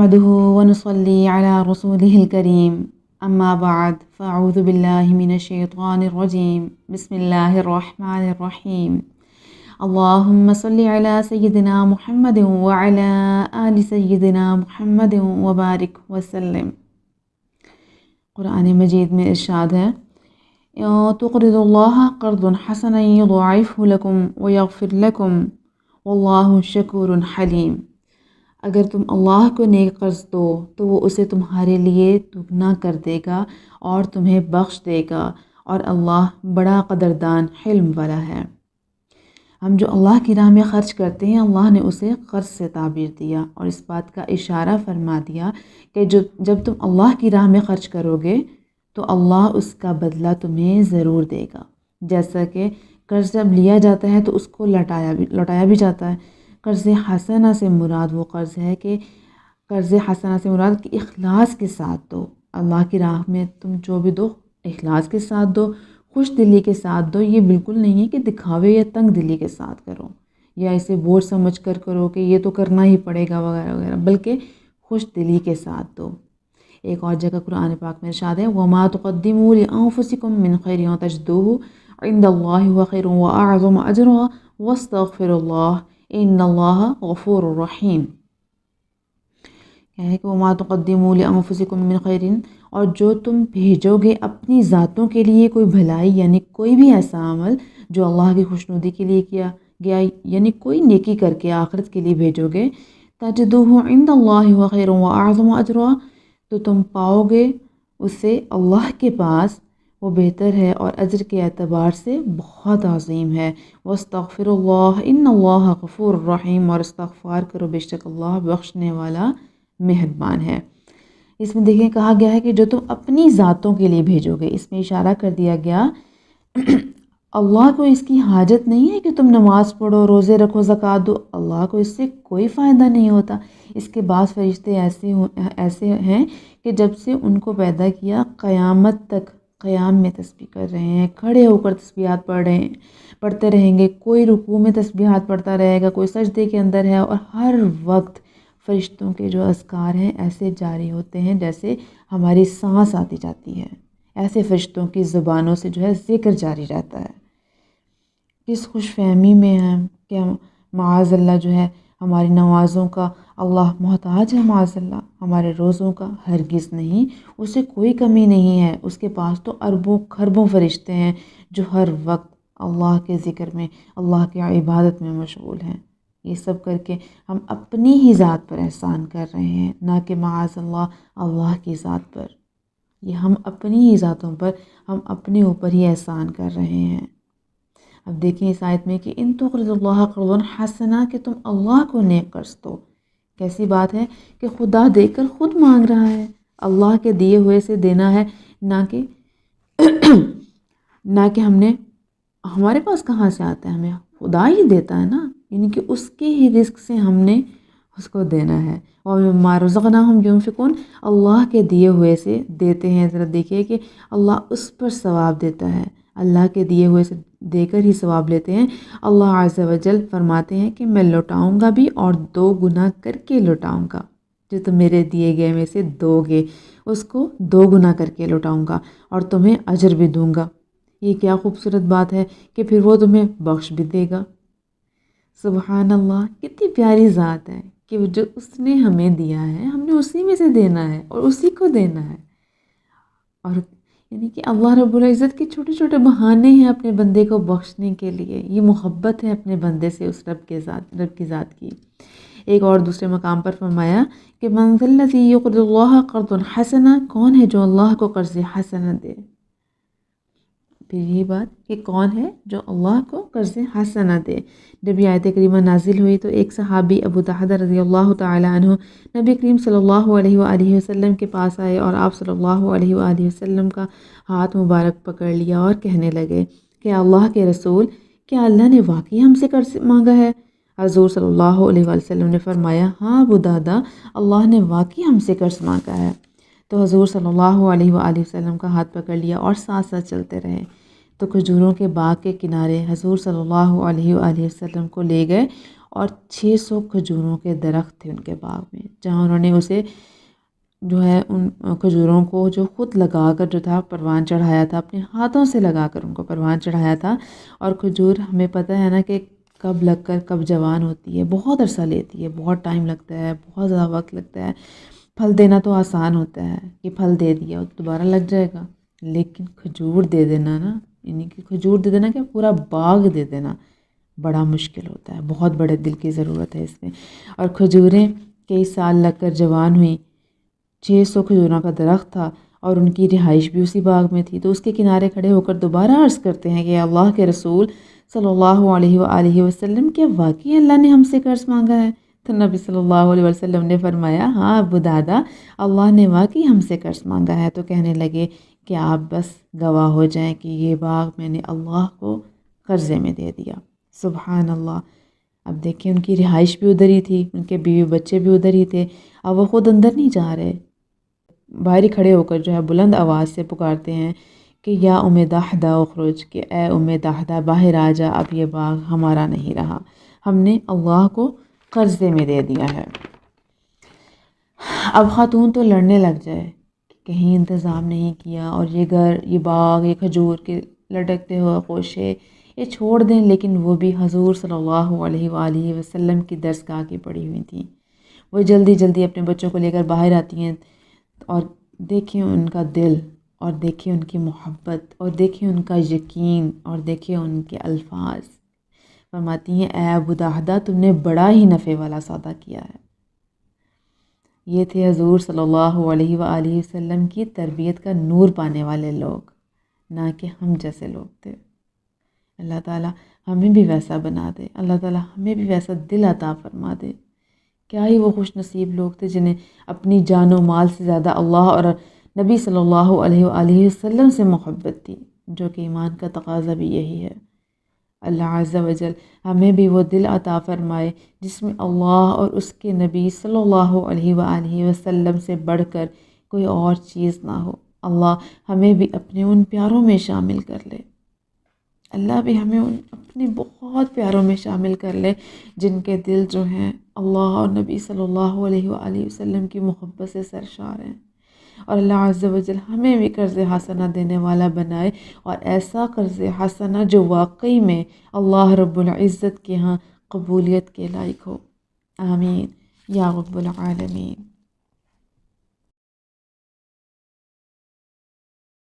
نحمده ونصلي على رسوله الكريم أما بعد فأعوذ بالله من الشيطان الرجيم بسم الله الرحمن الرحيم اللهم صل على سيدنا محمد وعلى آل سيدنا محمد وبارك وسلم۔ قرآن مجید میں ارشاد ہے تقرضوا الله قرضا حسنا يضاعفه لكم ويغفر لكم والله شكور حليم۔ اگر تم اللہ کو نیک قرض دو تو وہ اسے تمہارے لیے دگنا کر دے گا اور تمہیں بخش دے گا، اور اللہ بڑا قدردان حلم والا ہے۔ ہم جو اللہ کی راہ میں خرچ کرتے ہیں اللہ نے اسے قرض سے تعبیر دیا اور اس بات کا اشارہ فرما دیا کہ جب تم اللہ کی راہ میں خرچ کرو گے تو اللہ اس کا بدلہ تمہیں ضرور دے گا۔ جیسا کہ قرض جب لیا جاتا ہے تو اس کو لوٹایا بھی جاتا ہے۔ قرض حسنہ سے مراد وہ قرض ہے کہ قرض حسنہ سے مراد کہ اخلاص کے ساتھ دو۔ اللہ کی راہ میں تم جو بھی دو اخلاص کے ساتھ دو، خوش دلی کے ساتھ دو۔ یہ بالکل نہیں ہے کہ دکھاوے یا تنگ دلی کے ساتھ کرو یا اسے بوجھ سمجھ کر کرو کہ یہ تو کرنا ہی پڑے گا وغیرہ وغیرہ، بلکہ خوش دلی کے ساتھ دو۔ ایک اور جگہ قرآن پاک میں ارشاد ہے وَمَا تُقَدِّمُوا لِأَنفُسِكُم مِّن خَيْرٍ تَجِدُوهُ عِندَ اللَّهِ هُوَ خَيْرٌ وَأَعْظَمُ أَجْرًا وَاسْتَغْفِرُوا اللَّهَ ان اللہ غفور الرحیم۔ کیا ہے کہ وَمَا تُقَدِّمُوا لِأَنفُسِكُم مِّن خَيْرٍ، اور جو تم بھیجو گے اپنی ذاتوں کے لیے کوئی بھلائی یعنی کوئی بھی ایسا عمل جو اللہ کی خوشنودی کے لیے کیا گیا، یعنی کوئی نیکی کر کے آخرت کے لیے بھیجو گے، تَجِدُوهُ عِندَ اللَّهِ هُوَ خَيْرٌ وَأَعْظَمُ أَجْرًا، تو تم پاؤ گے اسے اللہ کے پاس وہ بہتر ہے اور اجر کے اعتبار سے بہت عظیم ہے۔ وَاسْتَغْفِرُوا اللَّهَ إِنَّ اللَّهَ غَفُورٌ رَحِيمٌ، اور استغفار کرو بے شک اللہ بخشنے والا مہربان ہے۔ اس میں دیکھیں کہا گیا ہے کہ جو تم اپنی ذاتوں کے لیے بھیجو گے، اس میں اشارہ کر دیا گیا اللہ کو اس کی حاجت نہیں ہے کہ تم نماز پڑھو، روزے رکھو، زکوٰۃ دو، اللہ کو اس سے کوئی فائدہ نہیں ہوتا۔ اس کے بعض فرشتے ایسے ہیں کہ جب سے ان کو پیدا کیا قیامت تک قیام میں تسبیح کر رہے ہیں، کھڑے ہو کر تسبیحات پڑھتے رہیں گے، کوئی رکوع میں تسبیحات پڑھتا رہے گا، کوئی سجدے کے اندر ہے، اور ہر وقت فرشتوں کے جو اذکار ہیں ایسے جاری ہوتے ہیں جیسے ہماری سانس آتی جاتی ہے۔ ایسے فرشتوں کی زبانوں سے جو ہے ذکر جاری رہتا ہے۔ کس خوش فہمی میں ہیں کہ معاذ اللہ جو ہے ہماری نمازوں کا اللہ محتاج ہے، معاذ اللہ ہمارے روزوں کا ہرگز نہیں، اسے کوئی کمی نہیں ہے۔ اس کے پاس تو اربوں خربوں فرشتے ہیں جو ہر وقت اللہ کے ذکر میں، اللہ کی عبادت میں مشغول ہیں۔ یہ سب کر کے ہم اپنی ہی ذات پر احسان کر رہے ہیں، نہ کہ معاذ اللہ اللہ کی ذات پر۔ یہ ہم اپنی ہی ذاتوں پر، ہم اپنے اوپر ہی احسان کر رہے ہیں۔ اب دیکھیں اس آیت میں کہ ان تقرضوا اللہ قرضا حسنا، کہ تم اللہ کو نیک قرض دو۔ کیسی بات ہے کہ خدا دے کر خود مانگ رہا ہے، اللہ کے دیے ہوئے سے دینا ہے، نہ کہ ہمارے پاس کہاں سے آتا ہے، ہمیں خدا ہی دیتا ہے نا، یعنی کہ اس کے ہی رزق سے ہم نے اس کو دینا ہے۔ اور مِمَّا رَزَقْنَاهُمْ يُنْفِقُونَ، اللہ کے دیے ہوئے سے دیتے ہیں۔ ذرا دیکھیے کہ اللہ اس پر ثواب دیتا ہے، اللہ کے دیے ہوئے سے دے کر ہی ثواب لیتے ہیں۔ اللہ عز و جل فرماتے ہیں کہ میں لوٹاؤں گا بھی اور 2 گنا کر کے لوٹاؤں گا۔ جو تم میرے دیے گئے میں سے دو گے اس کو 2 گنا کر کے لوٹاؤں گا اور تمہیں اجر بھی دوں گا۔ یہ کیا خوبصورت بات ہے کہ پھر وہ تمہیں بخش بھی دے گا۔ سبحان اللہ، کتنی پیاری ذات ہے کہ جو اس نے ہمیں دیا ہے ہم نے اسی میں سے دینا ہے اور اسی کو دینا ہے۔ اور یعنی کہ اللہ رب العزت کے چھوٹے چھوٹے بہانے ہیں اپنے بندے کو بخشنے کے لیے۔ یہ محبت ہے اپنے بندے سے اس رب کی ذات کی۔ ایک اور دوسرے مقام پر فرمایا کہ من ذا الذی یقرض اللہ قرضا حسنا، کون ہے جو اللہ کو قرض حسنہ دے۔ پھر یہی بات کہ کون ہے جو اللہ کو قرض حسنہ دے۔ جب یہ آیت کریمہ نازل ہوئی تو ایک صحابی ابو طلحہ رضی اللہ تعالی عنہ نبی کریم صلی اللہ علیہ وآلہ وسلم کے پاس آئے اور آپ صلی اللہ علیہ وآلہ وسلم کا ہاتھ مبارک پکڑ لیا اور کہنے لگے کہ اللہ کے رسول، کیا اللہ نے واقعی ہم سے قرض مانگا ہے؟ حضور صلی اللہ علیہ وآلہ وسلم نے فرمایا ہاں ابو دادا، اللہ نے واقعی ہم سے قرض مانگا ہے۔ تو حضور صلی اللہ علیہ وآلہ وسلم کا ہاتھ پکڑ لیا اور ساتھ ساتھ چلتے رہے۔ تو کھجوروں کے باغ کے کنارے حضور صلی اللہ علیہ وآلہ وسلم کو لے گئے اور 600 کھجوروں کے درخت تھے ان کے باغ میں، جہاں انہوں نے اسے جو ہے ان کھجوروں کو جو خود لگا کر جو تھا پروان چڑھایا تھا، اپنے ہاتھوں سے لگا کر ان کو پروان چڑھایا تھا۔ اور کھجور ہمیں پتہ ہے نا کہ کب لگ کر کب جوان ہوتی ہے، بہت عرصہ لیتی ہے، بہت ٹائم لگتا ہے، بہت زیادہ وقت لگتا ہے۔ پھل دینا تو آسان ہوتا ہے کہ پھل دے دیا دوبارہ لگ جائے گا، لیکن کھجور دے دینا نا، یعنی کہ کھجور دے دینا کہ پورا باغ دے دینا بڑا مشکل ہوتا ہے، بہت بڑے دل کی ضرورت ہے اس میں۔ اور کھجوریں کئی سال لگ کر جوان ہوئیں، 600 کھجوروں کا درخت تھا اور ان کی رہائش بھی اسی باغ میں تھی۔ تو اس کے کنارے کھڑے ہو کر دوبارہ عرض کرتے ہیں کہ اللہ کے رسول صلی اللہ علیہ وآلہ وسلم، کیا واقعی اللہ نے ہم سے قرض مانگا ہے؟ تو نبی صلی اللہ علیہ وسلم نے فرمایا، ہاں ابو دادا، اللہ نے واقعی ہم سے قرض مانگا ہے۔ تو کہنے لگے کہ آپ بس گواہ ہو جائیں کہ یہ باغ میں نے اللہ کو قرضے میں دے دیا۔ سبحان اللہ۔ اب دیکھیں ان کی رہائش بھی ادھر ہی تھی، ان کے بیوی بچے بھی ادھر ہی تھے، اب وہ خود اندر نہیں جا رہے، باہر ہی کھڑے ہو کر جو ہے بلند آواز سے پکارتے ہیں کہ یا ام داحدہ اخرج، کہ اے ام داحدہ باہر آ جا، اب یہ باغ ہمارا نہیں رہا، ہم نے اللہ کو قرضے میں دے دیا ہے۔ اب خاتون تو لڑنے لگ جائے کہ کہیں انتظام نہیں کیا، اور یہ گھر، یہ باغ، یہ کھجور کے لٹکتے ہوئے خوشے یہ چھوڑ دیں، لیکن وہ بھی حضور صلی اللہ علیہ وآلہ وسلم کی درسگاہ کی پڑھی ہوئی تھیں۔ وہ جلدی جلدی اپنے بچوں کو لے کر باہر آتی ہیں، اور دیکھیں ان کا دل، اور دیکھیں ان کی محبت، اور دیکھیں ان کا یقین، اور دیکھیں ان کے الفاظ۔ فرماتی ہیں، اے ابو داحدہ، تم نے بڑا ہی نفع والا سودا کیا ہے۔ یہ تھے حضور صلی اللہ علیہ وآلہ وسلم کی تربیت کا نور پانے والے لوگ، نہ کہ ہم جیسے لوگ تھے۔ اللہ تعالیٰ ہمیں بھی ویسا بنا دے، اللہ تعالیٰ ہمیں بھی ویسا دل عطا فرما دے۔ کیا ہی وہ خوش نصیب لوگ تھے جنہیں اپنی جان و مال سے زیادہ اللہ اور نبی صلی اللہ علیہ وآلہ وسلم سے محبت تھی، جو کہ ایمان کا تقاضا بھی یہی ہے۔ اللہ عز و جل ہمیں بھی وہ دل عطا فرمائے جس میں اللہ اور اس کے نبی صلی اللہ علیہ وآلہ وسلم سے بڑھ کر کوئی اور چیز نہ ہو۔ اللہ ہمیں بھی اپنے ان پیاروں میں شامل کر لے، اللہ بھی ہمیں ان اپنے بہت پیاروں میں شامل کر لے جن کے دل جو ہیں اللہ اور نبی صلی اللہ علیہ وآلہ وسلم کی محبت سے سرشار ہیں۔ اور اللہ عز و جل ہمیں بھی قرض حسنہ دینے والا بنائے، اور ایسا قرض حسنہ جو واقعی میں اللہ رب العزت کے ہاں قبولیت کے لائق ہو۔ آمین یا رب العالمین۔